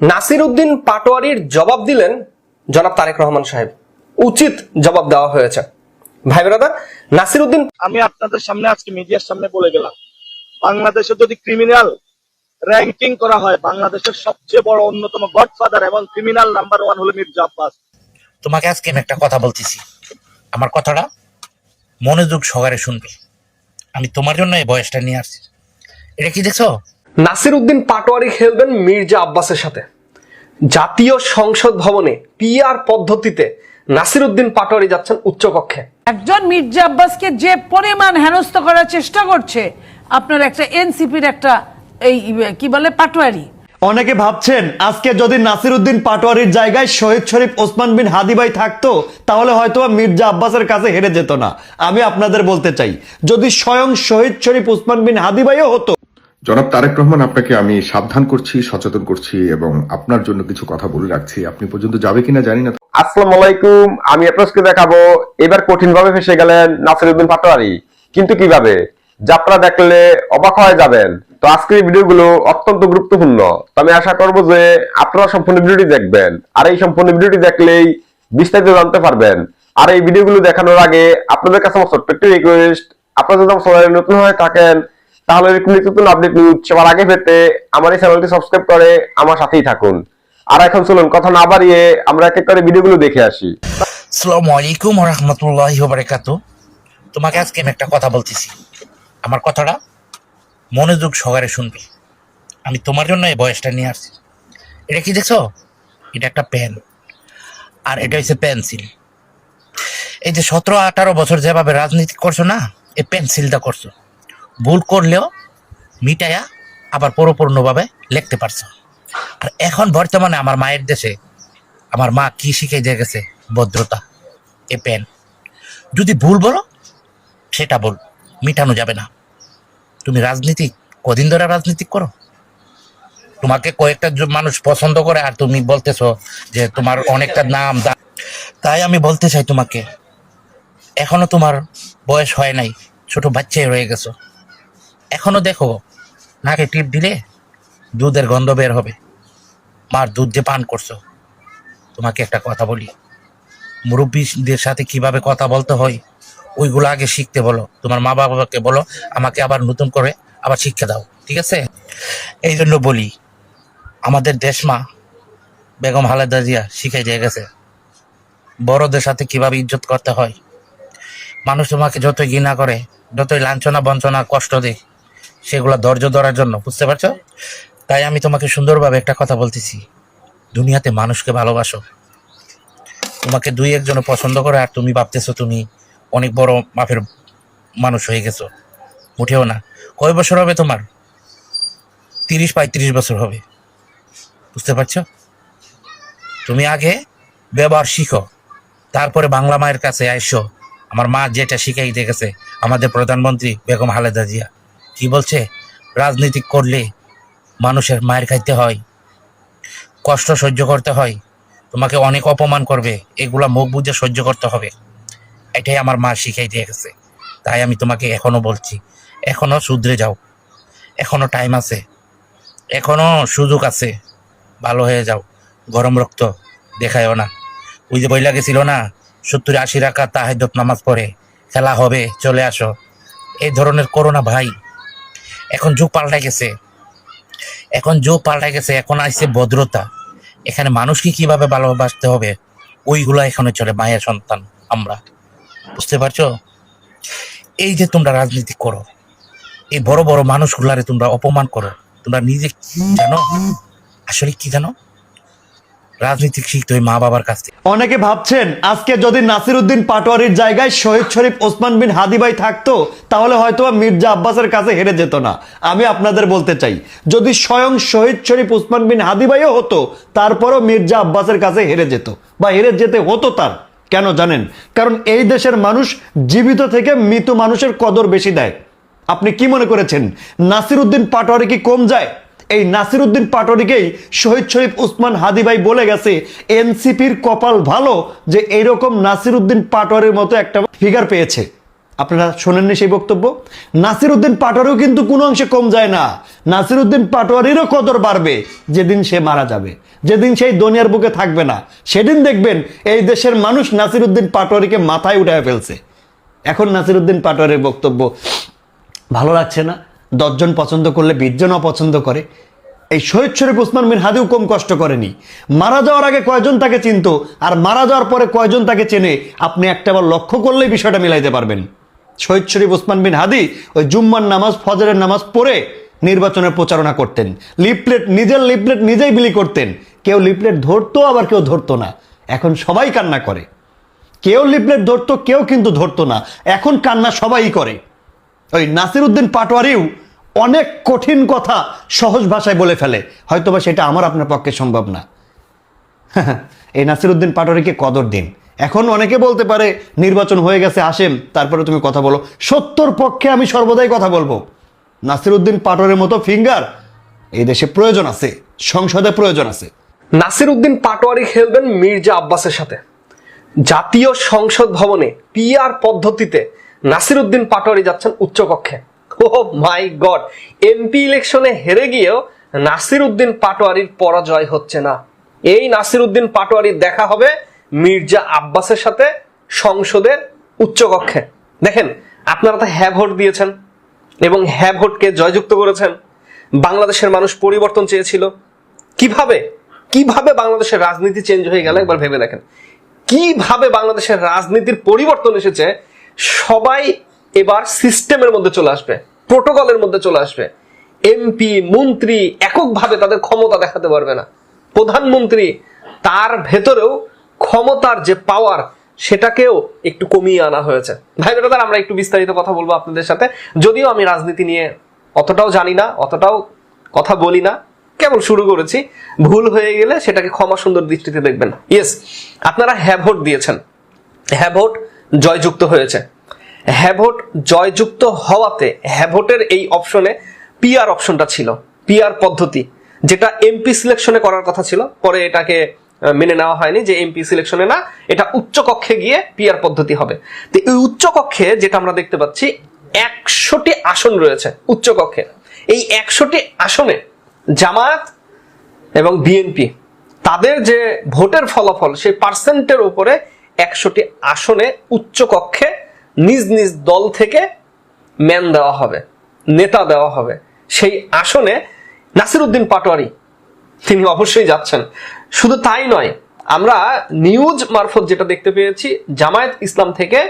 নাসির উদ্দিন পাটোয়ারির জবাব দিলেন জনাব তারেক রহমান সাহেব। উচিত জবাব দেওয়া হয়েছে। ভাই ব্রাদার, নাসির উদ্দিন, আমি আপনাদের সামনে আজকে মিডিয়ার সামনে বলে গেলাম, বাংলাদেশে যদি ক্রিমিনাল র্যাঙ্কিং করা হয়, বাংলাদেশের সবচেয়ে বড় অন্যতম গডফাদার এবং ক্রিমিনাল নাম্বার 1 হলো মির্জা আব্বাস। তোমাকে আজকে আমি একটা কথা বলতেছি, আমার কথাটা মনোযোগ সহকারে শুনবে। আমি তোমার জন্য এই বয়সটা নিয়ে আসছি। এটা কি দেখছো? নাসির উদ্দিন পাটোয়ারি খেলবেন মির্জা আব্বাসের সাথে। জাতীয় সংসদ ভবনে পিআর পদ্ধতিতে নাসির উদ্দিন পাটোয়ারি যাচ্ছেন উচ্চকক্ষে। একজন মির্জা আব্বাসকে যে পরিমাণ হেনস্থা করার চেষ্টা করছে আপনার একটা এনসিপির একটা এই কি বলে পাটোয়ারি। অনেকে ভাবছেন আজকে যদি নাসির উদ্দিন পাটোয়ারির জায়গায় শহীদ শরীফ ওসমান বিন হাদি ভাই থাকতো তাহলে হয়তো মির্জা আব্বাসের কাছে হেরে যেত না। আমি আপনাদের বলতে চাই, যদি স্বয়ং শহীদ শরীফ ওসমান বিন হাদি ভাইও হতো। জনাব তারেক রহমান, আপনাকে আমি সাবধান করছি, সচেতন করছি এবং আপনার জন্য কিছু কথা বলে রাখছি। আপনি পর্যন্ত যাবে কিনা জানি না। আসসালামু আলাইকুম, আমি আপনাকে দেখাবো এবার কঠিন ভাবে ফেসে গেলেন নাসির উদ্দিন পাটোয়ারি। কিন্তু কিভাবে, যাত্রা দেখলে অবাক হয়ে যাবেন। তো আজকের ভিডিওগুলো অত্যন্ত গুরুত্বপূর্ণ। তো আমি আশা করবো যে আপনারা সম্পূর্ণ ভিডিওটি দেখবেন, আর এই সম্পূর্ণ ভিডিওটি দেখলেই বিস্তারিত জানতে পারবেন। আর এই ভিডিওগুলো দেখানোর আগে আপনাদের কাছে আমার ছোট্ট একটি রিকোয়েস্ট, আপনারা যদি আমার চ্যানেলে নতুন হয়ে থাকেন তাহলে এরকম নতুন আপডেট নিউজ সবার আগে পেতে আমার এই চ্যানেলটি সাবস্ক্রাইব করে আমার সাথেই থাকুন। আর এখন চলুন কথা না বাড়িয়ে আমরা এক এক করে ভিডিওগুলো দেখে আসি। আসসালামু আলাইকুম ওয়া রাহমাতুল্লাহি ওয়া বারাকাতুহু। তোমাকে আজকে আমি একটা কথা বলতেছি, আমার কথাটা মনোযোগ সহকারে শুনবে। আমি তোমার জন্য এই বয়সটা নিয়ে আসছি। এটা কি দেখছো? এটা একটা পেন, আর এটা হচ্ছে পেন্সিল। এই যে 17-18 বছর যেভাবে রাজনীতি করছো না, এই পেন্সিলটা করছো। ভুল করলেও মিটাইয়া আবার পরিপূর্ণভাবে লিখতে পারছো। আর এখন বর্তমানে আমার মায়ের দেশে আমার মা কি শিখে দিয়ে গেছে? ভদ্রতা। এ পেন যদি ভুল বলো সেটা বল, মিটানো যাবে না। তুমি রাজনীতি কদিন ধরে রাজনীতি করো, তোমাকে কয়েকটা মানুষ পছন্দ করে আর তুমি বলতেছো যে তোমার অনেকটা নাম। তাই আমি বলতে চাই তোমাকে, এখনো তোমার বয়স হয় নাই, ছোট বাচ্চাই রয়ে গেছো। এখনো দেখো, নাকে টিপ দিলে দুধের গন্ধ বের হবে। মার দুধ যে পান করছো। তোমাকে একটা কথা বলি, মুরব্বীদের সাথে কিভাবে কথা বলতে হয় ওইগুলো আগে শিখতে বলো। তোমার মা বাবাকে বলো আমাকে আবার নতুন করে আবার শিক্ষা দাও, ঠিক আছে? এই জন্য বলি, আমাদের দেশমা বেগম খালেদা জিয়া শিখে দিয়ে গেছে বড়দের সাথে কিভাবে ইজ্জত করতে হয়। মানুষ তোমাকে যতই ঘৃণা করে, যতই লাঞ্ছনা বঞ্চনা কষ্ট দেয়, সেগুলো ধৈর্য ধরার জন্য, বুঝতে পারছো? তাই আমি তোমাকে সুন্দরভাবে একটা কথা বলতেছি, দুনিয়াতে মানুষকে ভালোবাসো। তোমাকে দুই একজনে পছন্দ করে আর তুমি ভাবতেছো তুমি অনেক বড় মাপের মানুষ হয়ে গেছো। উঠেও না। কয় বছর হবে তোমার? 30-35 বছর হবে, বুঝতে পারছো? তুমি আগে ব্যবহার শিখো, তারপরে বাংলা মায়ের কাছে আইসো। আমার মা যেটা শিখাই দিয়ে গেছে, আমাদের প্রধানমন্ত্রী বেগম খালেদা জিয়া কি বলছে? রাজনীতি করলে মানুষের মায়ের খাইতে হয়, কষ্ট সহ্য করতে হয়, তোমাকে অনেক অপমান করবে, এগুলা মুখ বুঝে সহ্য করতে হবে। এটাই আমার মা শিখাই দিয়ে গেছে। তাই আমি তোমাকে এখনো বলছি, এখনো শুধরে যাও, এখনো টাইম আছে, এখনো সুযোগ আছে, ভালো হয়ে যাও। গরম রক্ত দেখায়ও না। ওই যে বইলা গেছিল না, 70-80 রাকাত তাহাজ্জুদ নামাজ পড়ে খেলা হবে, চলে আসো। এই ধরনের করো না ভাই। এখন যুগ পাল্টাই গেছে, এখন যুগ পাল্টাই গেছে। এখন আসছে ভদ্রতা। এখানে মানুষকে কিভাবে ভালোবাসতে হবে ওইগুলো এখানে চলে। মায়ের সন্তান আমরা, বুঝতে পারছো? এই যে তোমরা রাজনীতি করো, এই বড় বড় মানুষগুলারে তোমরা অপমান করো, তোমরা নিজে জানো আসলে কি জানো? রাজনীতি শিখতে হয় মা বাবার কাছ থেকে। অনেকে ভাবছেন আজকে যদি নাসির উদ্দিন পাটোয়ারির জায়গায় শহীদ শরীফ ওসমান বিন হাদি ভাই থাকতো তাহলে হয়তো মির্জা আব্বাসের কাছে হেরে যেত না। আমি আপনাদের বলতে চাই, যদি স্বয়ং শহীদ শরীফ ওসমান বিন হাদি ভাইও হতো তারপরও মির্জা আব্বাসের কাছে হেরে যেত, বা হেরে যেতে হতো তার। কেন জানেন? কারণ এই দেশের মানুষ জীবিত থেকে মৃত মানুষের কদর বেশি দেয়। আপনি কি মনে করেছেন নাসির উদ্দিন পাটোয়ারি কি কম যায়? এই নাসির উদ্দিন পাটোয়ারিকেই শহীদ শরীফ ওসমান হাদি ভাই বলে গেছে এনসিপির কপাল ভালো যে এইরকম নাসির উদ্দিন পাটোয়ারির মতো একটা ফিগার পেয়েছে। আপনারা শোনেননি সেই বক্তব্য? নাসিরউদ্দিন পাটোয়ারিও কিন্তু কোনো অংশে কম যায় না। নাসিরউদ্দিন পাটোয়ারিরও কদর বাড়বে যেদিন সে মারা যাবে, যেদিন সেই দুনিয়ার বুকে থাকবে না। সেদিন দেখবেন এই দেশের মানুষ নাসিরউদ্দিন পাটোয়ারিকে মাথায় উঠায় ফেলছে। এখন নাসিরউদ্দিন পাটোয়ারির বক্তব্য ভালো লাগছে না, 10 জন পছন্দ করলে 20 জন অপছন্দ করে। এই শহীদ শরীফ ওসমান বিন হাদিও কম কষ্ট করেনি। মারা যাওয়ার আগে কয়জন তাকে চিনতো আর মারা যাওয়ার পরে কয়জন তাকে চেনে, আপনি একটাবার লক্ষ্য করলেই বিষয়টা মিলাইতে পারবেন। শহীদ শরীফ ওসমান বিন হাদি ওই জুম্মার নামাজ, ফজরের নামাজ পড়ে নির্বাচনের প্রচারণা করতেন। নিজের লিফলেট নিজেই বিলি করতেন। কেউ লিফলেট ধরতো, আবার কেউ ধরতো না। এখন সবাই কান্না করে। কেউ লিফলেট ধরতো, কেউ কিন্তু ধরতো না। এখন কান্না সবাই করে। ওই নাসিরউদ্দিন পাটোয়ারিও অনেক কঠিন কথা সহজ ভাষায় বলে ফেলে, হয়তোবা সেটা আমার আপনার পক্ষে সম্ভব না। এই নাসিরউদ্দিন পাটোয়ারিকে কদর দিন। এখন অনেকে বলতে পারে নির্বাচন হয়ে গেছে, আসেম তারপরে তুমি কথা বলো। সত্যর পক্ষে আমি সর্বদাই কথা বলবো। নাসিরউদ্দিন পাটোয়ারির মতো ফিঙ্গার এই দেশে প্রয়োজন আছে, সংসদে প্রয়োজন আছে। নাসিরউদ্দিন পাটোয়ারি খেলবেন মির্জা আব্বাসের সাথে। জাতীয় সংসদ ভবনে পিআর পদ্ধতিতে নাসিরউদ্দিন পাটোয়ারি যাচ্ছেন উচ্চকক্ষে। ও মাই গড, এমপি ইলেকশনে হেরে গিয়েও নাসিরউদ্দিন পাটোয়ারির পরাজয় হচ্ছে না। এই নাসিরউদ্দিন পাটোয়ারির দেখা হবে মির্জা আব্বাসের সাথে সংসদের উচ্চকক্ষে। দেখেন, আপনারা তো হ্যাঁ ভোট দিয়েছেন এবং হ্যাঁ ভোটকে জয়যুক্ত করেছেন। বাংলাদেশের মানুষ পরিবর্তন চেয়েছিল। কিভাবে বাংলাদেশের রাজনীতি চেঞ্জ হয়ে গেল একবার ভেবে দেখেন। কিভাবে বাংলাদেশের রাজনীতির পরিবর্তন এসেছে। সবাই এবার সিস্টেমের মধ্যে চলে আসবে, প্রোটোকলের মধ্যে চলে আসবে। এমপি মন্ত্রী এককভাবে তাদের ক্ষমতা দেখাতে পারবে না। প্রধানমন্ত্রী তার ভেতরেও ক্ষমতার যে পাওয়ার সেটাকেও একটু কমিয়ে আনা হয়েছে। ভাই ব্রাদার, আমরা একটু বিস্তারিত কথা বলবো আপনাদের সাথে। যদিও আমি রাজনীতি নিয়ে অতটাও জানি না, অতটাও কথা বলি না, কেবল শুরু করেছি। ভুল হয়ে গেলে সেটাকে ক্ষমা সুন্দর দৃষ্টিতে দেখবেন। ইয়েস, আপনারা হ্যাঁ ভোট দিয়েছেন, হ্যাঁ ভোট জয়যুক্ত হয়েছে। হ্যাঁ ভোট জয়যুক্ত হওয়াতে হ্যাঁ ভোটের এই অপশনে পিআর অপশনটা ছিল, পিআর পদ্ধতি, যেটা এমপি সিলেকশনে করার কথা ছিল। পরে এটাকে মেনে নেওয়া হয়নি যে এমপি সিলেকশনে না, এটা উচ্চকক্ষে গিয়ে পিআর পদ্ধতি হবে। তো এই উচ্চকক্ষে যেটা আমরা দেখতে পাচ্ছি, 100টি আসন রয়েছে উচ্চকক্ষে। এই 100টি আসনে জামায়াত এবং বিএনপি তাদের যে ভোটের ফলাফল, সেই পার্সেন্টের উপরে 100টি আসনে উচ্চকক্ষে নিজ নিজ দল থেকে ম্যান দেওয়া হবে, নেতা দেওয়া হবে। সেই আসনে নাসিরউদ্দিন পাটোয়ারি তিনি অবশ্যই যাচ্ছেন। শুধু তাই নয়, আমরা নিউজ মারফত যেটা দেখতে পেয়েছি, জামায়াত ইসলাম থেকে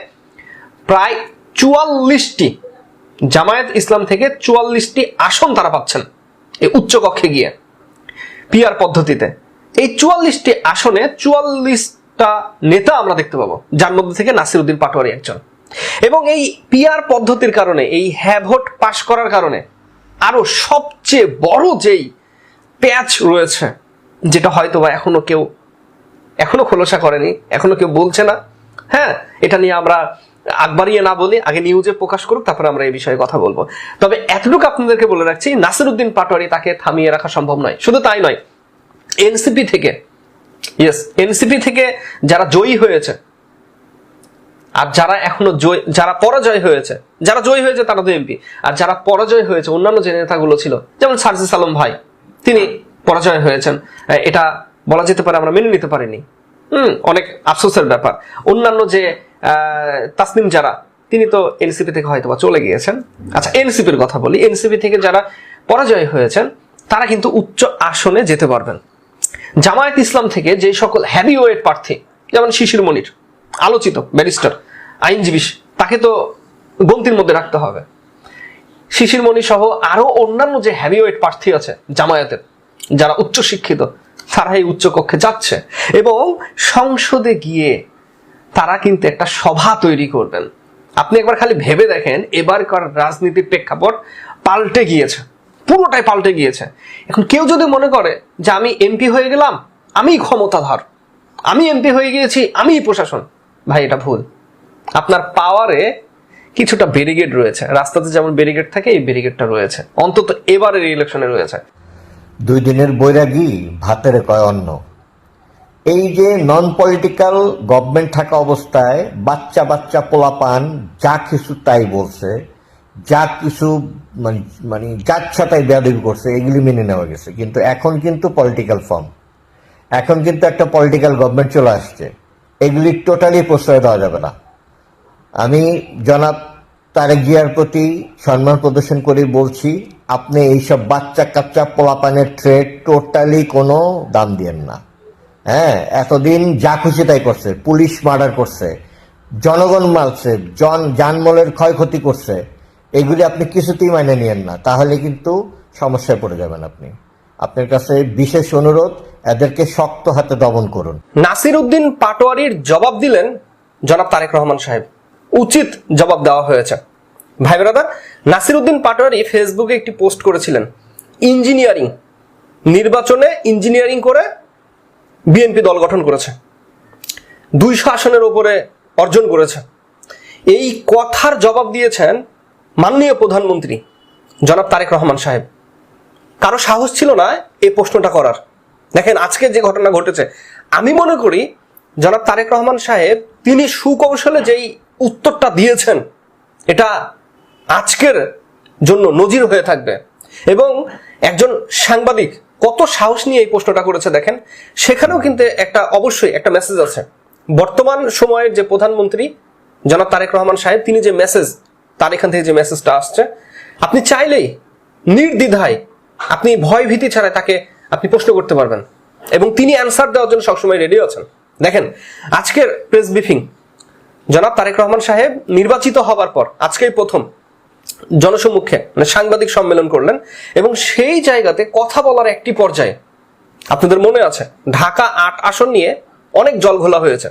প্রায় 44টি, জামায়াত ইসলাম থেকে 44টি আসন তারা পাচ্ছেন এই উচ্চকক্ষে গিয়ে পিআর পদ্ধতিতে। এই 44টি আসনে 44টা নেতা আমরা দেখতে পাবো, যার মধ্যে থেকে নাসিরউদ্দিন পাটোয়ারি একজন। এবং এই পিআর পদ্ধতির কারণে, এই হ্যাঁ ভোট পাশ করার কারণে আরো সবচেয়ে বড় যেই প্যাচ রয়েছে, যেটা হয়তো বা এখনো খোলসা করেনি, এখনো কেউ বলছে না। হ্যাঁ, এটা নিয়ে আমরা আগবাড়িয়ে না বলি, আগে নিউজে প্রকাশ করুক, তারপরে আমরা এই বিষয়ে কথা বলবো। তবে এতটুকু আপনাদেরকে বলে রাখছি, নাসিরউদ্দিন পাটোয়ারি তাকে থামিয়ে রাখা সম্ভব নয়। শুধু তাই নয়, এনসিপি থেকে যারা জয়ী হয়েছে আর যারা এখনো যারা পরাজয় হয়েছে, যারা জয়ী হয়েছে তারা তো এমপি, আর যারা পরাজয় হয়েছে অন্যান্য যে নেতাগুলো ছিল, যেমন সার্জিস আলম ভাই, তিনি পরাজয় হয়েছেন, এটা বলা যেতে পারে আমরা মেনে নিতে পারিনি। অনেক আফসোসের ব্যাপার। অন্যান্য যে তাসনিম যারা, তিনি তো এনসিপি থেকে হয়তো বা চলে গিয়েছেন। আচ্ছা, এনসিপির কথা বলি। এনসিপি থেকে যারা পরাজয় হয়েছেন তারা কিন্তু উচ্চ আসনে যেতে পারবেন। জামায়াত ইসলাম থেকে যে সকল হেভিওয়েট প্রার্থী, যেমন শিশির মনির, আলোচিত ব্যারিস্টার, আইনজীবী, তাকে তো গন্তির মধ্যে রাখতে হবে। শিশির মনির সহ আরো অন্যান্য যে হেভিওয়েট প্রার্থী আছে জামায়াতের, যারা উচ্চ শিক্ষিত, তারা এই উচ্চ কক্ষে যাচ্ছে এবং সংসদে গিয়ে তারা কিন্তু একটা সভা তৈরি করবেন। আপনি একবার খালি ভেবে দেখেন, এবারকার রাজনীতির প্রেক্ষাপট পাল্টে গিয়েছে, পুরোটাই পাল্টে গিয়েছে। এখন কেউ যদি মনে করে যে আমি এমপি হয়ে গেলাম, আমি ক্ষমতাধর, আমি এমপি হয়ে গিয়েছি, আমি প্রশাসন, ভাই এটা ভুল। আপনার পাওয়ারে কিছুটা ব্যারিকেড রয়েছে, রাস্তাতে যেমন ব্যারিকেড থাকে, এই ব্যারিকেডটা রয়েছে, অন্তত এবারের ইলেকশনে রয়েছে। 2 দিনের বৈরাগী ভাতের কয় অন্ন। এই যে নন পলিটিক্যাল গভর্নমেন্ট থাকা অবস্থায় বাচ্চা বাচ্চা পোলাপান যা কিছু তাই বলছে, যা কিছু মানে মানে যাচ্ছাতাই বেয়াদবি করছে, এগুলি মেনে নেওয়া গেছে। কিন্তু এখন কিন্তু পলিটিক্যাল ফর্ম, এখন কিন্তু একটা পলিটিক্যাল গভর্নমেন্ট চলে আসছে, এগুলি টোটালি প্রশ্রয় দেওয়া যাবে না। আমি জনাব তারেক জিয়ার প্রতি সম্মান প্রদর্শন করে বলছি, আপনি এইসব বাচ্চা কাচ্চা পোলাপানের থ্রেট টোটালি কোনো দাম দিয়েন না। হ্যাঁ, এতদিন যা খুশি তাই করছে, পুলিশ মার্ডার করছে, জনগণ মারছে, জানমালের ক্ষয়ক্ষতি করছে, এগুলি আপনি কিছুতেই মাইনে নিয়েন না, তাহলে কিন্তু সমস্যায় পড়ে যাবেন আপনি। আপনার কাছে বিশেষ অনুরোধ, এদেরকে শক্ত হাতে দমন করুন। নাসির উদ্দিন পাটোয়ারির জবাব দিলেন জনাব তারেক রহমান সাহেব, উচিত জবাব দেওয়া হয়েছে। ভাই ব্রাদার, নাসির উদ্দিন পাটোয়ারি ফেসবুকে একটি পোস্ট করেছিলেন, ইঞ্জিনিয়ারিং, নির্বাচনে ইঞ্জিনিয়ারিং করে বিএনপি দল গঠন করেছে, 200 আসনের উপরে অর্জন করেছে। এই কথার জবাব দিয়েছেন মাননীয় প্রধানমন্ত্রী জনাব তারেক রহমান সাহেব। কারো সাহস ছিল না এই প্রশ্নটা করার। দেখেন আজকে যে ঘটনা ঘটেছে, আমি মনে করি জনাব তারেক রহমান সাহেব তিনি সুকৌশলে যেই উত্তরটা দিয়েছেন, এটা আজকের জন্য নজির হয়ে থাকবে। এবং একজন সাংবাদিক কত সাহস নিয়ে এই প্রশ্নটা করেছে দেখেন, সেখানেও কিন্তু অবশ্যই একটা মেসেজ আছে। বর্তমান সময়ের যে প্রধানমন্ত্রী জনাব তারেক রহমান সাহেব, তিনি যে মেসেজ, তার এখান থেকে যে মেসেজটা আসছে, আপনি চাইলেই নির্দ্বিধায়, আপনি ভয় ভীতি ছাড়াই তাকে আপনি প্রশ্ন করতে পারবেন এবং তিনি অ্যান্সার দেওয়ার জন্য সবসময় রেডি আছেন। দেখেন আজকের প্রেস ব্রিফিং, জনাব তারেক রহমান সাহেব নির্বাচিত হবার পর আজকেই প্রথম জনসম্মুখে মানে সাংবাদিক সম্মেলন করলেন এবং সেই জায়গাতে কথা বলার একটি পর্যায়ে, আপনাদের মনে আছে, ঢাকা 8 আসন নিয়ে অনেক জলঘোলা হয়েছে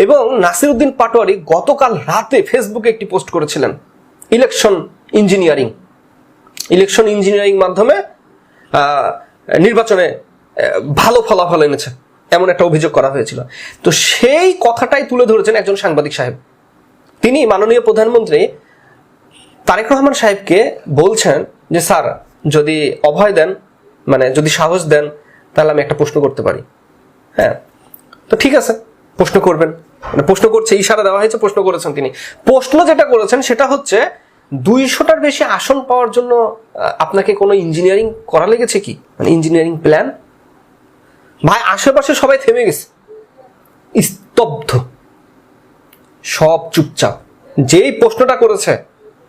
এবং নাসির উদ্দিন পাটোয়ারি গতকাল রাতে ফেসবুকে একটি পোস্ট করেছিলেন, ইলেকশন ইঞ্জিনিয়ারিং মাধ্যমে নির্বাচনে ভালো ফলাফল এনেছে, এমন একটা অভিযোগ করা হয়েছিল। তো সেই কথাটাই তুলে ধরেছেন একজন সাংবাদিক সাহেব। তিনি মাননীয় প্রধানমন্ত্রী তারেক রহমান সাহেবকে বলছেন যে স্যার, যদি অভয় দেন, মানে যদি সাহস দেন, তাহলে আমি একটা প্রশ্ন করতে পারি। হ্যাঁ, তো ঠিক আছে, প্রশ্ন করবেন। মানে প্রশ্ন করছে, ইশারা দেওয়া হয়েছে, প্রশ্ন করেছেন তিনি। প্রশ্ন যেটা করেছেন সেটা হচ্ছে 200টার বেশি আসন পাওয়ার জন্য আপনাকে কোনো ইঞ্জিনিয়ারিং করা লেগেছে কি, মানে ইঞ্জিনিয়ারিং প্ল্যান? ভাই আশেপাশে সবাই থেমে গেছে, স্তব্ধ, সব চুপচাপ। যেই প্রশ্নটা করেছে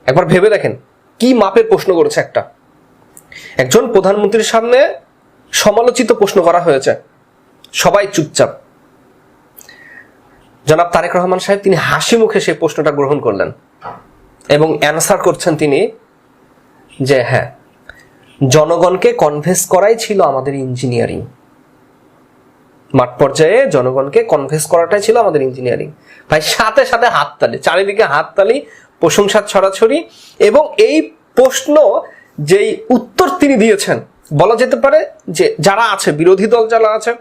একবার ভেবে দেখেন কি মাপের প্রশ্ন করেছে। একজন প্রধানমন্ত্রীর সামনে সমালোচিত প্রশ্ন করা হয়েছে, সবাই চুপচাপ। জনাব তারেক রহমান সাহেব তিনি হাসি মুখে সেই প্রশ্নটা গ্রহণ করলেন এবং অ্যান্সার করছেন তিনি যে হ্যাঁ, জনগণকে কনভিন্স করাই ছিল আমাদের ইঞ্জিনিয়ারিং। মাঠ পর্যায়ে জনগণকে কনভিন্স করাটাই ছিল আমাদের ইঞ্জিনিয়ারিং। ভাই সাথে সাথে হাততালি, চারিদিকে হাততালি, প্রশংসা ছড়াছড়ি। এবং এই প্রশ্ন যেই উত্তর তিনি দিয়েছেন, বলা যেতে পারে যে যারা আছে, বিরোধী দল যারা আছে,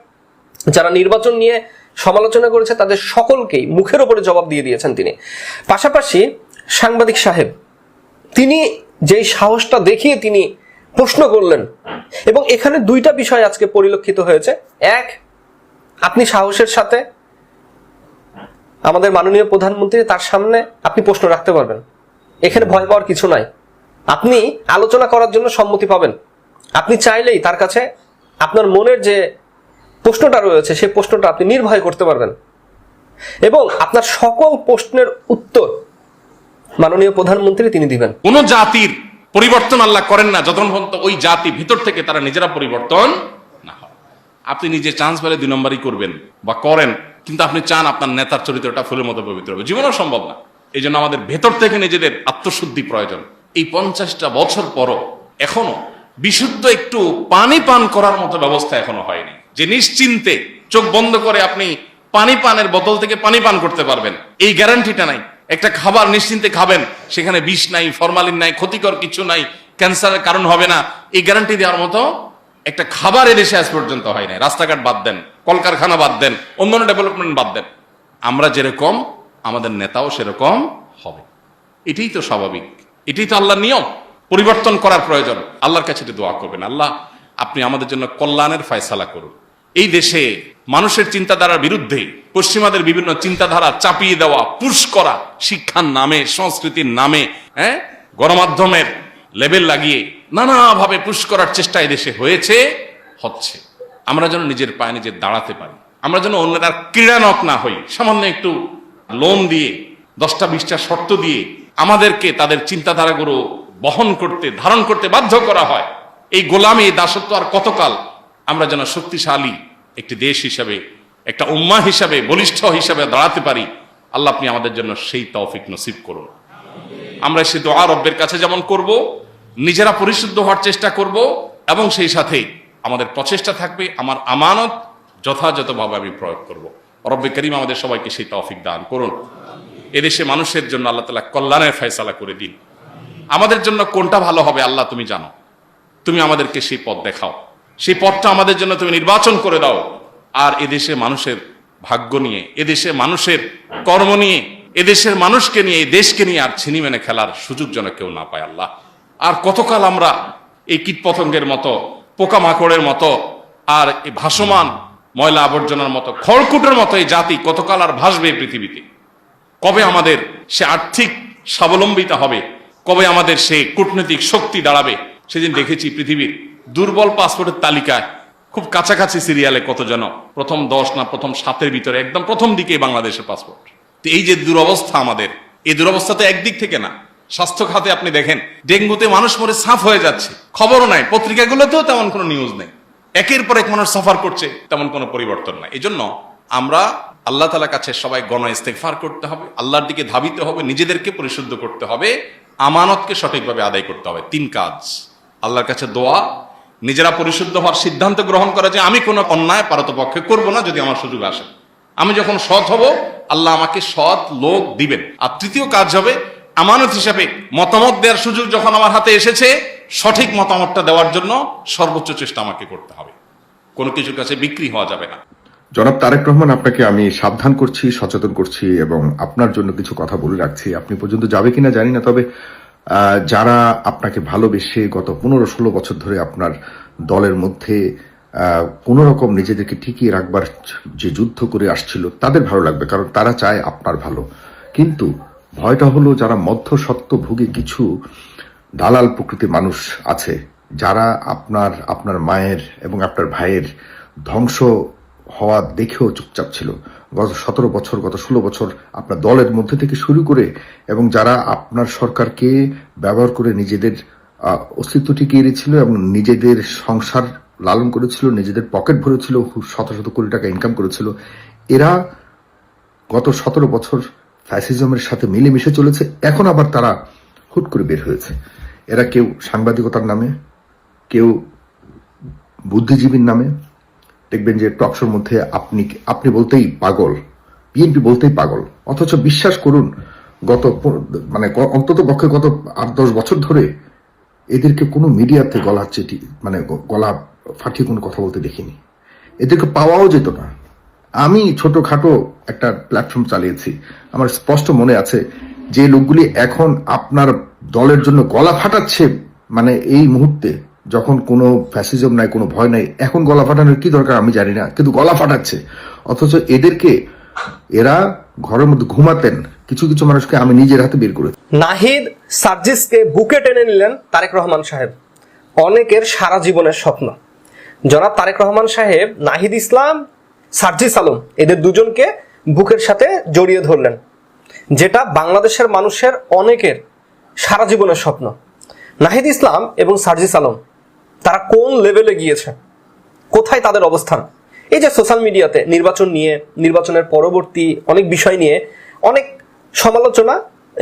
যারা নির্বাচন নিয়ে সমালোচনা করেছে, তাদের সকলকেই মুখের উপরে জবাব দিয়ে দিয়েছেন তিনি। পাশাপাশি সাংবাদিক সাহেব তিনি যেই সাহসটা দেখিয়ে তিনি প্রশ্ন করলেন, এবং এখানে 2টা বিষয় আজকে পরিলক্ষিত হয়েছে। এক, আপনি সাহসের সাথে আমাদের মাননীয় প্রধানমন্ত্রী, তার সামনে আপনি প্রশ্ন রাখতে পারবেন, এখানে ভয় পাওয়ার কিছু নাই। আপনি আলোচনা করার জন্য সম্মতি পাবেন, আপনি চাইলেই তার কাছে আপনার মনের যে প্রশ্নটা রয়েছে সেই প্রশ্নটা আপনি নির্ভয় করতে পারবেন এবং আপনার সকল প্রশ্নের উত্তর মাননীয় প্রধানমন্ত্রী তিনি দিবেন। কোন জাতির পরিবর্তন আল্লাহ করেন না যতক্ষণ পর্যন্ত ওই জাতি ভিতর থেকে তারা নিজেরা পরিবর্তন না হয়। আপনি নিজে চান্স পেলে 2 নম্বরই করবেন বা করেন, কিন্তু আপনি চান আপনার নেতার চরিত্রটা ফুলের মতো পবিত্র হবে, জীবনও সম্ভব না। এই জন্য আমাদের ভেতর থেকে নিজেদের আত্মশুদ্ধি প্রয়োজন। এই 50টা বছর পরও এখনো বিশুদ্ধ একটু পানি পান করার মতো ব্যবস্থা এখনো হয়নি, যে নিশ্চিন্তে চোখ বন্ধ করে আপনি পানি পানের বোতল থেকে পানি পান করতে পারবেন, এই গ্যারান্টিটা নাই। একটা খাবার নিশ্চিন্তে খাবেন, সেখানে বিষ নাই, ফরমালিন নাই, ক্ষতিকর কিছু নাই, ক্যান্সারের কারণ হবে না, এই গ্যারান্টি দেওয়ার মতো একটা খাবার এদেশে আজ পর্যন্ত হয় নাই। রাস্তাঘাট বাদ দেন, কলকারখানা বাদ দেন, অন্যান্য ডেভেলপমেন্ট বাদ দেন, আমরা যেরকম আমাদের নেতাও সেরকম হবে। এটাই তো স্বাভাবিক, এটাই তো আল্লাহর নিয়ম। পরিবর্তন করার প্রয়োজন, আল্লাহর কাছে দোয়া করবেন, আল্লাহ আপনি আমাদের জন্য কল্যাণের ফয়সালা করুন, এই দেশে মানুষের চিন্তাধারার বিরুদ্ধে পশ্চিমাদের বিভিন্ন চিন্তাধারা চাপিয়ে দেওয়া, পুশ করা, শিক্ষার নামে, সংস্কৃতির নামে, গণমাধ্যমের লেবেল লাগিয়ে নানাভাবে পুশ করার চেষ্টা এই দেশে হচ্ছে। আমরা যেন নিজের পায়ে নিজে দাঁড়াতে পারি, আমরা যেন অন্যের আর ক্রীড়ানক না হই। সামান্য একটু লোন দিয়ে, 10টা 20টা শর্ত দিয়ে আমাদেরকে তাদের চিন্তাধারাগুলো বহন করতে, ধারণ করতে বাধ্য করা হয়। এই গোলামি, দাসত্ব আর কতকাল? আমরা যেন শক্তিশালী একটি দেশ হিসাবে, একটা উম্মাহ হিসাবে, বলিষ্ঠ হিসাবে দাঁড়াতে পারি। আল্লাহ আপনি আমাদের জন্য সেই তৌফিক নসিব করুন। আমরা সে দোয়া রব্বের কাছে যেমন করব, নিজেরা পরিশুদ্ধ হওয়ার চেষ্টা করব, এবং সেই সাথে আমাদের প্রচেষ্টা থাকবে আমার আমানত যথাযথভাবে আমি প্রয়োগ করব। রব্বে করিম আমাদের সবাইকে সেই তৌফিক দান করুন। এদেশে মানুষের জন্য আল্লাহ তাআলা কল্যাণের ফয়সালা করে দিন। আমাদের জন্য কোনটা ভালো হবে আল্লাহ তুমি জানো, তুমি আমাদেরকে সেই পথ দেখাও, সেই পথটা আমাদের জন্য তুমি নির্বাচন করে দাও। আর এদেশে মানুষের ভাগ্য নিয়ে, এদেশে মানুষের কর্ম নিয়ে, এদেশের মানুষকে নিয়ে, এই দেশকে নিয়ে আর ছিনিমেনে খেলার সুযোগ যেন কেউ না পায় আল্লাহ। আর কতকাল আমরা এই কীটপতঙ্গের মতো, পোকামাকড়ের মতো, আর এই ভাসমান ময়লা আবর্জনার মতো, খড়কুটোর মতো এই জাতি কতকাল আর ভাসবে এই পৃথিবীতে? কবে আমাদের সে আর্থিক স্বাবলম্বিতা হবে? কবে আমাদের সে কূটনৈতিক শক্তি দাঁড়াবে? সেদিন দেখেছি পৃথিবীর দুর্বল পাসপোর্টের তালিকায় খুব কাছাকাছি সিরিয়ালে কত যেন প্রথম 10 না প্রথম 7-এর ভিতরে একদম প্রথম দিকে বাংলাদেশের পাসপোর্ট। তো এই যে দুরবস্থা আমাদের, এই দুরবস্থা তো একদিক থেকে না। স্বাস্থ্য খাতে আপনি দেখেন, ডেঙ্গুতে মানুষ মরে সাফ হয়ে যাচ্ছে, খবরও নাই, পত্রিকাগুলোতেও তেমন কোনো নিউজ নেই। একের পর এক মানুষ সাফার করছে, তেমন কোনো পরিবর্তন নাই। এই জন্য আমরা আল্লাহ তাআলার কাছে সবাই গণ ইস্তেগফার করতে হবে, আল্লাহর দিকে ধাবিতে হবে, নিজেদেরকে পরিশুদ্ধ করতে হবে, আমানতকে সঠিকভাবে আদায় করতে হবে। 3 কাজ, আল্লাহর কাছে দোয়া, নিজেরা পরিশুদ্ধ হওয়ার সিদ্ধান্ত গ্রহণ করা যে আমি কোনো অন্যায় পারতপক্ষে করব না যদি আমার সুযোগ আসে। আমি যখন সৎ হব আল্লাহ আমাকে সৎ লোক দিবেন। আর 3য় কাজ হবে আমানত হিসাবে মতামত দেওয়ার সুযোগ যখন আমার হাতে এসেছে, সঠিক মতামতটা দেওয়ার জন্য সর্বোচ্চ চেষ্টা আমাকে করতে হবে। কোনো কিছুর কাছে বিক্রি হওয়া যাবে না। জনাব তারেক রহমান, আপনাকে আমি সাবধান করছি, সচেতন করছি এবং আপনার জন্য কিছু কথা বলে রাখছি। আপনি পর্যন্ত যাবে কিনা জানি না, তবে যারা আপনাকে ভালোবেসে গত 15-16 বছর ধরে আপনার দলের মধ্যে কোন রকম নিজেদেরকে টিকিয়ে রাখবার যে যুদ্ধ করে আসছিল, তাদের ভালো লাগবে, কারণ তারা চায় আপনার ভালো। কিন্তু ভয়টা হলো যারা মধ্যস্বত্বভোগী কিছু দালাল প্রকৃতির মানুষ আছে, যারা আপনার মায়ের এবং আপনার ভাইয়ের ধ্বংস হওয়া দেখেও চুপচাপ ছিল। গত 17 বছর, গত 16 বছর আপনার দলের মধ্যে থেকে শুরু করে, এবং যারা আপনার সরকারকে ব্যবহার করে নিজেদের অস্তিত্ব টিকিয়ে রেখেছিল এবং নিজেদের সংসার লালন করেছিল, নিজেদের পকেট ভরেছিল, শত শত কোটি টাকা ইনকাম করেছিল, এরা গত 17 বছর ফ্যাসিজমের সাথে মিলেমিশে চলেছে। এখন আবার তারা হুট করে বের হয়েছে। এরা কেউ সাংবাদিকতার নামে, কেউ বুদ্ধিজীবীর নামে, দেখবেন যে টকশোর মধ্যে আপনি বলতেই পাগল, বিএনপি বলতেই পাগল, অথচ বিশ্বাস করুন অন্তত পক্ষে গত 8-10 বছর ধরে এদেরকে কোনো মিডিয়াতে গলা ফাটিয়ে কোনো কথা বলতে দেখিনি। এদেরকে পাওয়াও যেত না। আমি ছোটখাটো একটা প্ল্যাটফর্ম চালিয়েছি, আমার স্পষ্ট মনে আছে যে লোকগুলি এখন আপনার দলের জন্য গলা ফাটাচ্ছে, এই মুহূর্তে যখন কোনো ফ্যাসিজম নাই, কোনো ভয় নাই, এখন গলা ফাটানোর কি দরকার আমি জানি না, কিন্তু গলা ফাটাচ্ছে। অথচ এরা ঘরের মধ্যে ঘুমাতেন কিছু কিছু মানুষকে আমি নিজের হাতে বের করে। নাহিদ সার্জিসকে বুকে টেনে নিলেন তারেক রহমান সাহেব, অনেকের সারা জীবনের স্বপ্ন। জনাব তারেক রহমান সাহেব নাহিদ ইসলাম, সার্জিস আলম, এদের দুজনকে বুকের সাথে জড়িয়ে ধরলেন, যেটা বাংলাদেশের মানুষের অনেকের সারা জীবনের স্বপ্ন। নাহিদ ইসলাম এবং সার্জিস আলম তারা কোন লেভেলে গিয়েছে, কোথায় তাদের অবস্থান? এই যে সোশ্যাল মিডিয়াতে নির্বাচন নিয়ে, নির্বাচনের পরবর্তী অনেক বিষয় নিয়ে অনেক সমালোচনা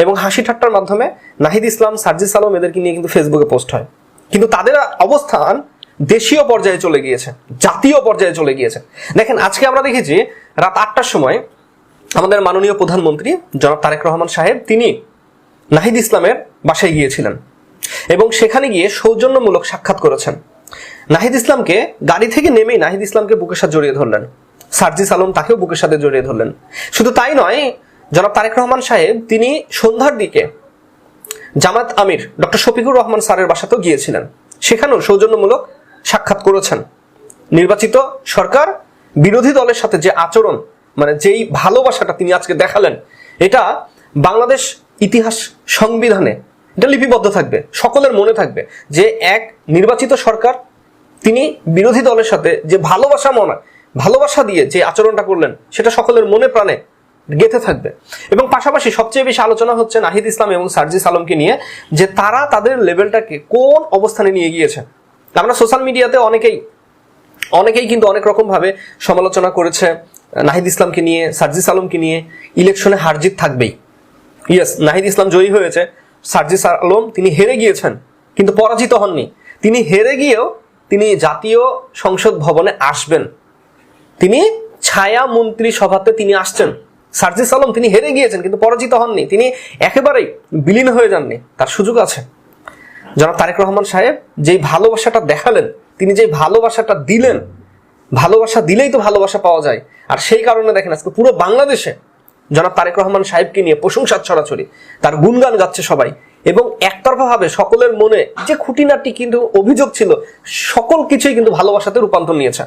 এবং হাসি ঠাট্টার মাধ্যমে নাহিদ ইসলাম, সার্জিস আলম এদেরকে নিয়ে কিন্তু ফেসবুকে পোস্ট হয়, কিন্তু তাদের অবস্থান দেশীয় পর্যায়ে চলে গিয়েছে, জাতীয় পর্যায়ে চলে গিয়েছে। দেখেন, আজকে আমরা দেখেছি রাত 8টার সময় আমাদের মাননীয় প্রধানমন্ত্রী জনাব তারেক রহমান সাহেব তিনি নাহিদ ইসলামের বাসায় গিয়েছিলেন এবং সেখানে গিয়ে সৌজন্যমূলক সাক্ষাৎ করেছেন। নাহিদ ইসলামকে গাড়ি থেকে নেমেই নাহিদ ইসলামকে বুকের সাথে জড়িয়ে ধরলেন, সার্জিস আলম তাকেও বুকের সাথে জড়িয়ে ধরলেন। শুধু তাই নয়, জনাব তারেক রহমান সাহেব তিনি সন্ধ্যার দিকে জামাত আমির ডক্টর শফিকুর রহমান স্যারের বাসাতেও গিয়েছিলেন, সেখানেও সৌজন্যমূলক সাক্ষাৎ করেছেন। নির্বাচিত সরকার বিরোধী দলের সাথে যে আচরণ, মানে যেই ভালোবাসাটা তিনি আজকে দেখালেন, এটা বাংলাদেশ ইতিহাস সংবিধানে এটা লিপিবদ্ধ থাকবে, সকলের মনে থাকবে যে এক নির্বাচিত সরকার তিনি বিরোধী দলের সাথে যে ভালোবাসা দিয়ে যে আচরণটা করলেন সেটা সকলের মনে প্রাণে গেঁথে থাকবে। এবং পাশাপাশি সবচেয়ে বেশি আলোচনা হচ্ছে নাহিদ ইসলাম এবং সার্জিস আলমকে নিয়ে, যে তারা তাদের লেভেলটাকে কোন অবস্থানে নিয়ে গিয়েছে। আমরা সোশ্যাল মিডিয়াতে অনেকেই কিন্তু অনেক রকম ভাবে সমালোচনা করেছে নাহিদ ইসলামকে নিয়ে, সার্জিস আলমকে নিয়ে। ইলেকশনে হারজিত থাকবেই, ইয়েস, নাহিদ ইসলাম জয়ী হয়েছে, সার্জিস আলম তিনি হেরে গিয়েছেন কিন্তু পরাজিত হননি। তিনি হেরে গিয়েও তিনি জাতীয় সংসদ ভবনে আসবেন, তিনি ছায়া মন্ত্রী সভাতে তিনি আসছেন। সার্জিস আলম তিনি হেরে গিয়েছেন কিন্তু পরাজিত হননি, তিনি একেবারেই বিলীন হয়ে যাননি, তার সুযোগ আছে। জনাব তারেক রহমান সাহেব যেই ভালোবাসাটা দেখালেন, তিনি যেই ভালোবাসাটা দিলেন, ভালোবাসা দিলেই তো ভালোবাসা পাওয়া যায়। আর সেই কারণে দেখেন আজকে পুরো বাংলাদেশে জনাব তারেক রহমান সাহেবকে নিয়ে প্রশংসা ছড়াছড়ি, তার গুণগান গাচ্ছে সবাই। এবং একতরফা ভাবে সকলের মনে যে খুঁটিনাটি কিন্তু অভিযোগ ছিল, সকল কিছুই কিন্তু ভালোবাসাতে রূপান্তর নিয়েছে।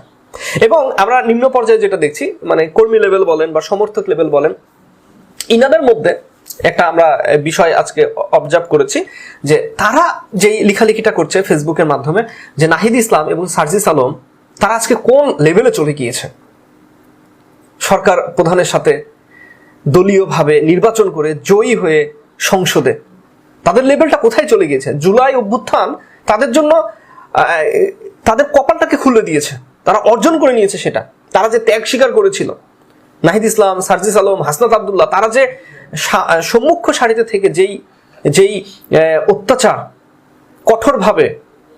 এবং আমরা নিম্ন পর্যায়ে যেটা দেখছি, মানে কর্মী লেভেল বলেন বা সমর্থক লেভেল বলেন, ইনাদের মধ্যে একটা আমরা বিষয় আজকে অবজার্ভ করেছি যে তারা যেই লেখালেখিটা করছে ফেসবুকের মাধ্যমে, যে নাহিদ ইসলাম এবং সার্জিস আলম তারা আজকে কোন লেভেলে চলে গিয়েছে। সরকার প্রধানের সাথে দলীয়ভাবে নির্বাচন করে জয়ী হয়ে সংসদে তাদের লেভেলটা কোথায় চলে গিয়েছে। জুলাই অভ্যুত্থান তাদের জন্য তাদের কপালটাকে খুলে দিয়েছে, তারা অর্জন করে নিয়েছে সেটা। তারা যে ত্যাগ স্বীকার করেছিল, নাহিদ ইসলাম, সার্জিস আলম, হাসনাত আব্দুল্লাহ, তারা যে সম্মুখ সারিতে থেকে যেই অত্যাচার কঠোরভাবে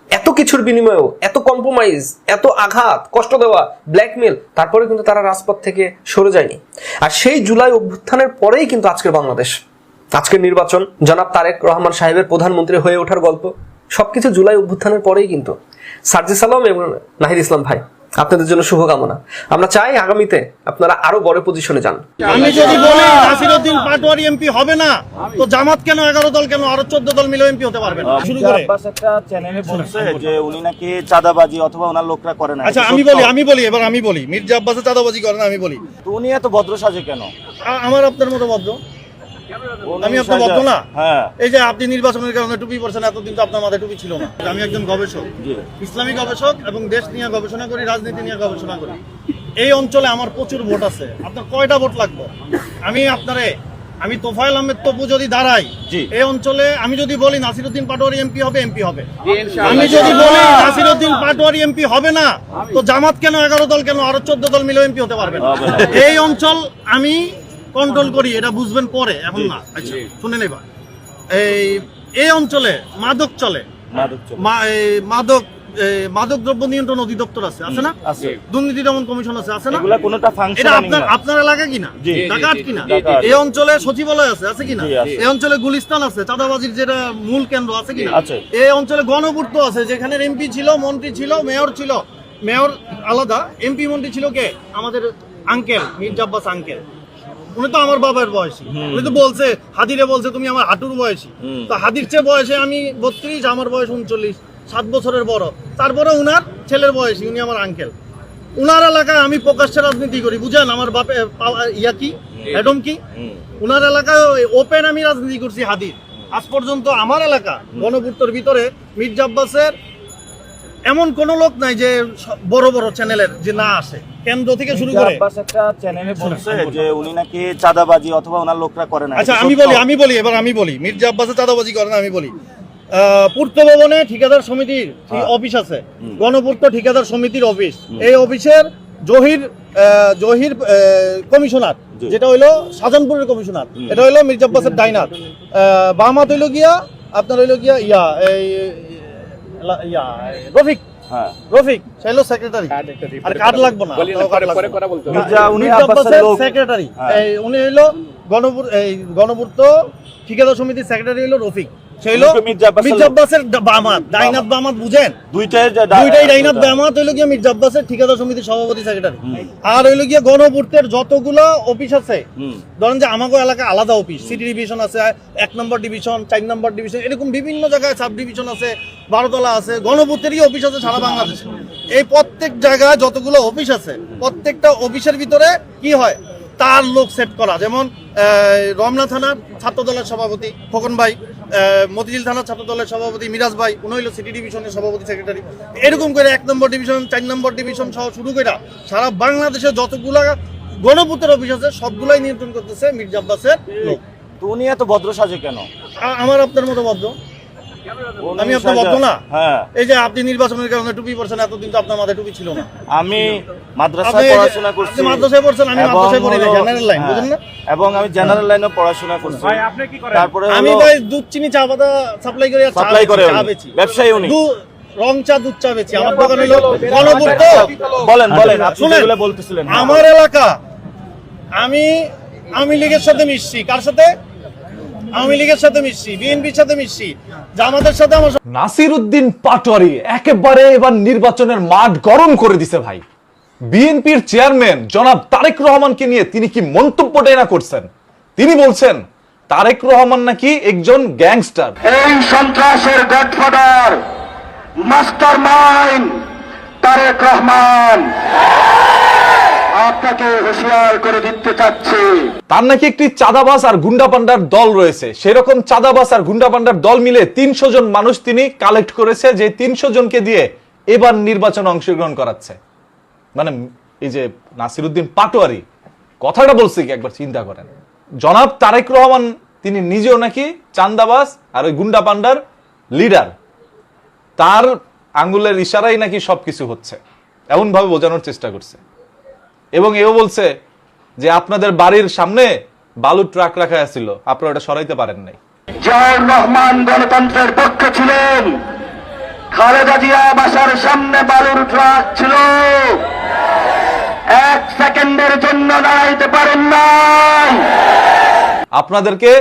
এত কিছুর বিনিময়েও, এত কম্প্রোমাইজ, এত আঘাত, কষ্ট দেওয়া, ব্ল্যাকমেল, তারপরে কিন্তু তারা রাজপথ থেকে সরে যায়নি। আর সেই জুলাই অভ্যুত্থানের পরেই কিন্তু আজকের বাংলাদেশ, আজকের নির্বাচন, জনাব তারেক রহমান সাহেবের প্রধানমন্ত্রী হয়ে ওঠার গল্প, সবকিছু জুলাই অভ্যুত্থানের পরেই কিন্তু। সার্জিস আলম এবং নাহিদ ইসলাম ভাই, আপনাদের জন্য শুভকামনা। আমরা চাই আগামীতে আপনারা আরো বড় পজিশনে যান। আমি যদি বলি নাসিরউদ্দিন পাটোয়ারি এমপি হবে না, তো জামাত কেন 11 দল কেন আরো 14 দল মিলে এমপি হতে পারবে না? শুরু করে আব্বাস একটা চ্যানেলে বলছে যে উনি নাকি চাঁদাবাজি অথবা ওনার লোকরা করে না। আচ্ছা আমি বলি মির্জা আব্বাসে চাঁদাবাজি করে না, আমি বলি তো উনি এত ভদ্র সাজে কেন? আমার আপনার মতো ভদ্র, আমি আপনার ভদ্র না? হ্যাঁ, এই যে আপনি নির্বাচনের কারণে টুপি পরছেন, এতদিন তো আপনার মাথায় টুপি ছিল না। আমি একজন গবেষক, ইসলামী গবেষক, এবং দেশ নিয়ে গবেষণা করি, রাজনীতি নিয়ে গবেষণা করি। এই অঞ্চলে আমার প্রচুর ভোট আছে। আপনার কয়টা ভোট লাগবে? আমি তোফায়েল আহমেদ তপু যদি দাঁড়াই এই অঞ্চলে, আমি যদি বলি নাসিরউদ্দিন পাটোয়ারি এমপি হবে, এমপি হবে। আমি যদি বলি নাসিরউদ্দিন পাটোয়ারি এমপি হবে না, তো জামাত কেন 11 দল কেন আরো 14 দল মিলে এমপি হতে পারবে না? এই অঞ্চল আমি কন্ট্রোল করি, এটা বুঝবেন পরে, এখন না। আচ্ছা শুনে নেবা, এই অঞ্চলে মাদক চলে, মাদক দ্রব্য নিয়ন্ত্রণ অধিদপ্তর আছে না? দুর্নীতি দমন কমিশন আছে না? এটা আপনার এলাকা কিনা? ঢাকাট কিনা? এই অঞ্চলে সচিবালয় আছে কিনা? এই অঞ্চলে গুলিস্তান আছে, চাঁদাবাজির যেটা মূল কেন্দ্র আছে কিনা? এই অঞ্চলে গণপূর্ত আছে, যেখানে এমপি ছিল, মন্ত্রী ছিল, মেয়র ছিল। মেয়র আলাদা, এমপি মন্ত্রী ছিল কে? আমাদের আঙ্কেল মির্জা আব্বাস আঙ্কেল, উনি তো আমার বাবার বয়সী। উনি তো বলছে, হাদিরে বলছে তুমি আমার হাঁটুর বয়সী। তো হাদির চেয়ে বয়সে আমি 32, আমার বয়স 39, 7 বছরের বড়। তারপরে উনার ছেলের বয়সী, উনি আমার আঙ্কেল। উনার এলাকায় আমি প্রকাশ্যে রাজনীতি করি, বুঝেন আমার বাপে ইয়া কি অ্যাডম কি? উনার এলাকায় ওপেন আমি রাজনীতি করছি হাদির। আজ পর্যন্ত আমার এলাকা গণপূর্তর ভিতরে মির্জা আব্বাসের এমন কোন লোক নাই যে বড় বড় চ্যানেলের যে না আসে, কেন্দ্র থেকে শুরু করে। আব্বাস একটা চ্যানেলে বলছে যে উনি নাকি চাঁদাবাজি অথবা ওনার লোকরা করে না। আচ্ছা আমি বলি মির্জা আব্বাসে চাঁদাবাজি করে না। আমি বলি পূর্ত ভবনে ঠিকাদার সমিতির অফিস আছে, গণপূর্ত ঠিকাদার সমিতির অফিস। এই অফিসের জহির কমিশনার, যেটা হইলো শাহজাহানপুরের কমিশনার, এটা হইলো মির্জা আব্বাসের ডাইনার। বামাত হইলো গিয়া আপনার হইলো গিয়া রফিক সেলো সেক্রেটারি, আর কার্ড লাগবে না, সেক্রেটারি। উনি হইলো গণপূর্ত ঠিকাদার সমিতির সেক্রেটারি হইলো রফিক। মির্জা আব্বাসের বামাত, ডাইনাত বামাত বুঝেন? দুইটাই ডাইনাত বামাত হইলো গিয়া মির্জা আব্বাসের ঠিকাদার সমিতির সভাপতি সেক্রেটারি। আর হইলো গিয়া গণপূর্তের যতগুলো অফিস আছে, ধরেন যে আমাকে এলাকায় আলাদা অফিস, সিটি ডিভিশন আছে, 1 নম্বর ডিভিশন, 4 নম্বর ডিভিশন, এরকম বিভিন্ন জায়গায় সাব ডিভিশন আছে, 12 তলা আছে, গণপূর্তেরই অফিস আছে সারা বাংলাদেশে। এই প্রত্যেক জায়গায় যতগুলো অফিস আছে প্রত্যেকটা অফিসের ভিতরে কি হয় তার লোক সেট করা, যেমন রমনা থানার ছাত্র দলের সভাপতি খোকন ভাই, মতিঝিল থানার ছাত্র দলের সভাপতি মিরাজ ভাই, উনি হইল সিটি ডিভিশনের সভাপতি সেক্রেটারি, এরকম করে 1 নম্বর ডিভিশন 4 নম্বর ডিভিশন সহ শুরু করে সারা বাংলাদেশে যতগুলা গণপূর্তের অফিস আছে সবগুলাই নিয়ন্ত্রণ করতেছে মির্জা আব্বাসের লোক। তো উনি এত ভদ্র সাজে কেন? আমার আপনার মতো ভদ্র? আমি আপনার ভদ্র না? হ্যাঁ, এই যে আপনি নির্বাচনের কারণে টুপি পরছেন, এতদিন তো আপনার মাথায় টুপি ছিল না। আমি মাদ্রাসায় পড়াশোনা করছি। আপনি মাদ্রাসায় পড়ছেন, আমি মাদ্রাসায় পড়ি না, জেনারেল লাইন, বুঝেন না? এবং আমি জেনারেল লাইনে পড়াশোনা করছি। তারপরে আমি ভাই দুধ চিনি চা পাতা সাপ্লাই করি, সাপ্লাই করে চা বেচি, ব্যবসায়ী উনি। রং চা দুধ চা বেচি। আমার দোকানে গণপূর্ত। বলেন বলেন, আপনি শুনেন, যেগুলো বলতেছিলেন। আমার এলাকা, আমি লীগের সাথে মিশছি। কার সাথে? আওয়ামী লীগের সাথে মিশছি, বিএনপির সাথে মিশছি, জামাতের সাথে আমার। নাসিরউদ্দিন পাটোয়ারি একেবারে এবার নির্বাচনের মাঠ গরম করে দিছে ভাই। বিএনপির চেয়ারম্যান জনাব তারেক রহমানকে নিয়ে তিনি কি মন্তব্যটাই না করছেন। তিনি বলছেন তারেক রহমান নাকি একজন গ্যাংস্টার। এই সন্ত্রাসের গডফাদার মাস্টারমাইন্ড তারেক রহমান আপনাকে হুঁশিয়ার করে দিতে চাচ্ছে। তার নাকি একটি চাঁদাবাজ আর গুন্ডাপান্ডার দল রয়েছে। সেরকম চাঁদাবাজ আর গুন্ডাপান্ডার দল মিলে 300 জন মানুষ তিনি কালেক্ট করেছে, যে 300 জনকে দিয়ে এবার নির্বাচনে অংশগ্রহণ করাচ্ছে। মানে এই যে নাসিরউদ্দিন পাটোয়ারি কথাটা বলছে কি একবার চিন্তা করেন। জনাব তারেক রহমান তিনি নিজেও নাকি চাঁদাবাজ আর ওই গুন্ডাপান্ডার লিডার। তার আঙ্গুলের ইশারাই নাকি সবকিছু হচ্ছে, এমন ভাবে বোঝানোর চেষ্টা করছে। এবং এও বলছে যে আপনাদের বাড়ির সামনে বালুর ট্রাক রাখা ছিল, আপনারা ওটা সরাইতে পারেন নাই। জিয়াউর রহমান গণতন্ত্রের পক্ষে ছিলেন, খালেদা জিয়া বাসার সামনে বালুর ট্রাক ছিল, 1 সেকেন্ডের জন্য দাঁড়াইতে পারেন না। আপনাদেরকে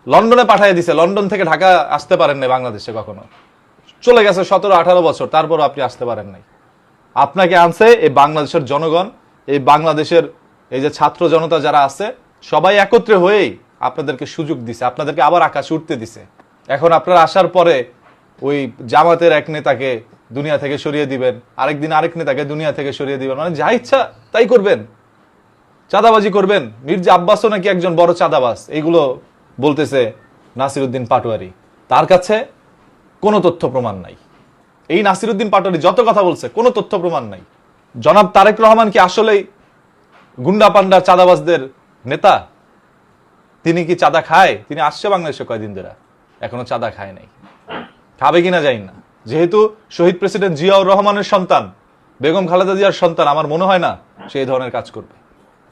লন্ডনে পাঠিয়ে দিছে, লন্ডন থেকে ঢাকা আসতে পারেন নাই বাংলাদেশে কখনো। চলে গেছে 17-18 বছর, তারপরও আপনি আসতে পারেন নাই। আপনাকে আনছে এই বাংলাদেশের জনগণ, এই বাংলাদেশের এই যে ছাত্র জনতা যারা আছে সবাই একত্রে হয়েই আপনাদেরকে সুযোগ দিছে, আপনাদেরকে আবার আকাশে উঠতে দিছে। এখন আপনারা আসার পরে ওই জামাতের এক নেতাকে দুনিয়া থেকে সরিয়ে দিবেন, আরেকদিন আরেক নেতাকে দুনিয়া থেকে সরিয়ে দিবেন, মানে যা ইচ্ছা তাই করবেন, চাঁদাবাজি করবেন। মির্জা আব্বাসও নাকি একজন বড় চাঁদাবাজ, এইগুলো বলতেছে নাসিরউদ্দিন পাটোয়ারি। তার কাছে কোনো তথ্য প্রমাণ নাই। এই নাসিরউদ্দিন পাটোয়ারি যত কথা বলছে কোনো তথ্য প্রমাণ নাই। জনাব তারেক রহমান কি আসলেই গুন্ডা পান্ডা চাঁদাবাজদের নেতা? তিনি কি চাঁদা খায়? তিনি আসছে বাংলাদেশে কয়দিন ধরে, এখনো চাঁদা খায় নাই। খাবে কিনা জানি না। যেহেতু শহীদ প্রেসিডেন্ট জিয়াউর রহমানের সন্তান, বেগম খালেদা জিয়ার সন্তান, আমার মনে হয় না সে এই ধরনের কাজ করবে।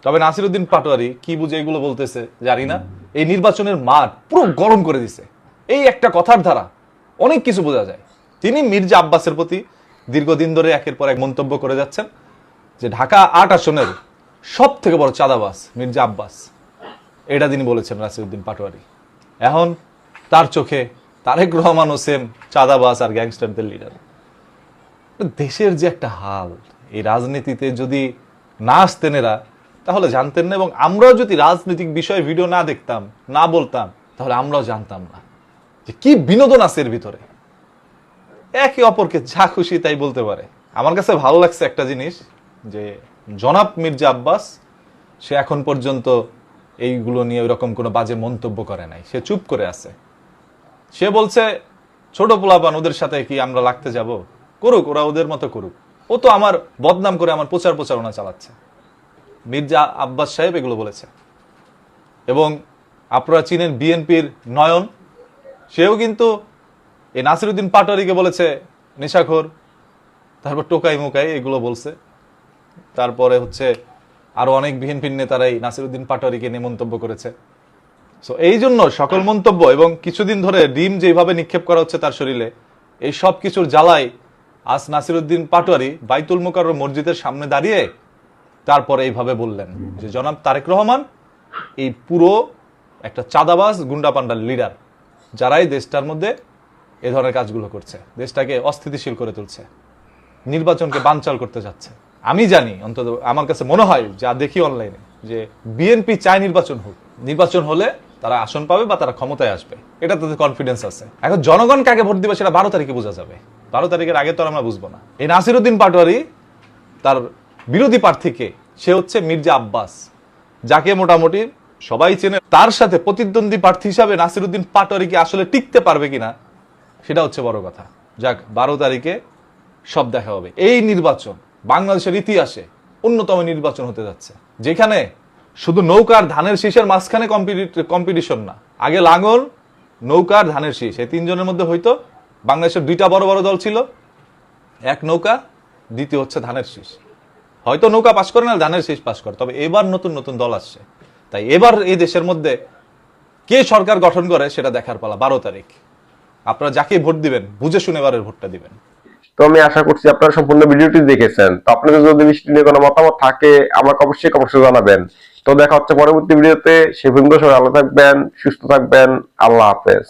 তবে নাসিরউদ্দিন পাটোয়ারি কি বুঝে এগুলো বলতেছে জানি না। এই নির্বাচনের মাঠ পুরো গরম করে দিছে। এই একটা কথার দ্বারা অনেক কিছু বোঝা যায়। তিনি মির্জা আব্বাসের প্রতি দীর্ঘদিন ধরে একের পর এক মন্তব্য করে যাচ্ছেন যে ঢাকা 8 আসনের সব থেকে বড় চাঁদাবাজ মির্জা আব্বাস, এটা তিনি বলেছেন নাসিরউদ্দিন পাটোয়ারি। এখন তার চোখে তারেক রহমানও সেম চাঁদাবাজ আর গ্যাংস্টারদের লিডার। দেশের যে একটা হাল, এই রাজনীতিতে যদি না আসতেন এরা তাহলে জানতেন না, এবং আমরাও যদি রাজনৈতিক বিষয়ে ভিডিও না দেখতাম, না বলতাম, তাহলে আমরাও জানতাম না যে কি বিনোদন আছে এর ভিতরে। একে অপরকে যা খুশি তাই বলতে পারে। আমার কাছে ভালো লাগছে একটা জিনিস, যে জনাব মির্জা আব্বাস সে এখন পর্যন্ত এইগুলো নিয়ে ওইরকম কোনো বাজে মন্তব্য করে নাই, সে চুপ করে আছে। সে বলছে ছোট পোলাপান ওদের সাথে কি আমরা লাগতে যাব? করুক, ওরা ওদের মতো করুক, ও তো আমার বদনাম করে আমার প্রচারণা চালাচ্ছে। মির্জা আব্বাস সাহেব এগুলো বলেছে। এবং আপনারা চিনেন বিএনপির নয়ন, সেও কিন্তু এই নাসিরউদ্দিন পাটোয়ারিকে বলেছে নেশাখোর, তারপর টোকাই মোকাই এগুলো বলছে। তারপরে হচ্ছে আরো অনেক বিএনপির নেতারাই নাসিরউদ্দিন পাটোয়ারিকে নিয়ে মন্তব্য করেছে। সো এই জন্য সকল মন্তব্য এবং কিছুদিন ধরে ডিম যেভাবে নিক্ষেপ করা হচ্ছে তার শরীরে, এই সব কিছুর জ্বালায় আজ নাসিরউদ্দিন পাটোয়ারি বাইতুল মোকাররম মসজিদের সামনে দাঁড়িয়ে তারপরে এইভাবে বললেন যে জনাব তারেক রহমান এই পুরো একটা চাঁদাবাজ গুন্ডাপান্ডার লিডার, যারাই দেশটার মধ্যে এ ধরনের কাজগুলো করছে, দেশটাকে অস্থিতিশীল করে তুলছে, নির্বাচনকে বানচাল করতে যাচ্ছে। আমি জানি, অন্তত আমার কাছে মনে হয়, যা দেখি অনলাইনে, যে বিএনপি চায় নির্বাচন হোক। নির্বাচন হলে তারা আসন পাবে বা তারা ক্ষমতায় আসবে, এটা তাদের কনফিডেন্স আছে। এখন জনগণ কাকে ভোট দিবে সেটা 12 তারিখে বোঝা যাবে। 12 তারিখের আগে তো আর আমরা বুঝবো না। এই নাসিরউদ্দিন পাটোয়ারি তার বিরোধী প্রার্থীকে, সে হচ্ছে মির্জা আব্বাস, যাকে মোটামুটি সবাই চেনে। তার সাথে প্রতিদ্বন্দ্বী প্রার্থী হিসাবে নাসিরউদ্দিন পাটোয়ারি কি আসলে টিকতে পারবে কিনা, সেটা হচ্ছে বড় কথা। যাক, 12 তারিখে সব দেখা হবে। এই নির্বাচন বাংলাদেশের ইতিহাসে অন্যতম নির্বাচন হতে যাচ্ছে, যেখানে শুধু নৌকার ধানের শীষের মাঝখানে কম্পিটিশন না, আগে লাঙ্গল, নৌকার ধানের শীষ, এই তিনজনের মধ্যে হয়তো বাংলাদেশের দুইটা বড় বড় দল ছিল, এক নৌকা, দ্বিতীয় হচ্ছে ধানের শীষ। হয়তো নৌকা পাস করে না, ধানের শীষ পাস করে। তবে এবার নতুন নতুন দল আসছে, তাই এবার এই দেশের মধ্যে কে সরকার গঠন করে সেটা দেখার পালা। 12 তারিখ আপনারা যাকে ভোট দিবেন বুঝে শুনে এবারের ভোটটা দিবেন। তো আমি আশা করছি আপনারা সম্পূর্ণ ভিডিওটি দেখেছেন। তো আপনাদের যদি বিষয়টি নিয়ে কোনো মতামত থাকে আমাকে অবশ্যই কমেন্টে জানাবেন। তো দেখা হচ্ছে পরবর্তী ভিডিওতে। সে পর্যন্ত সবাই ভালো থাকবেন, সুস্থ থাকবেন। আল্লাহ হাফেজ।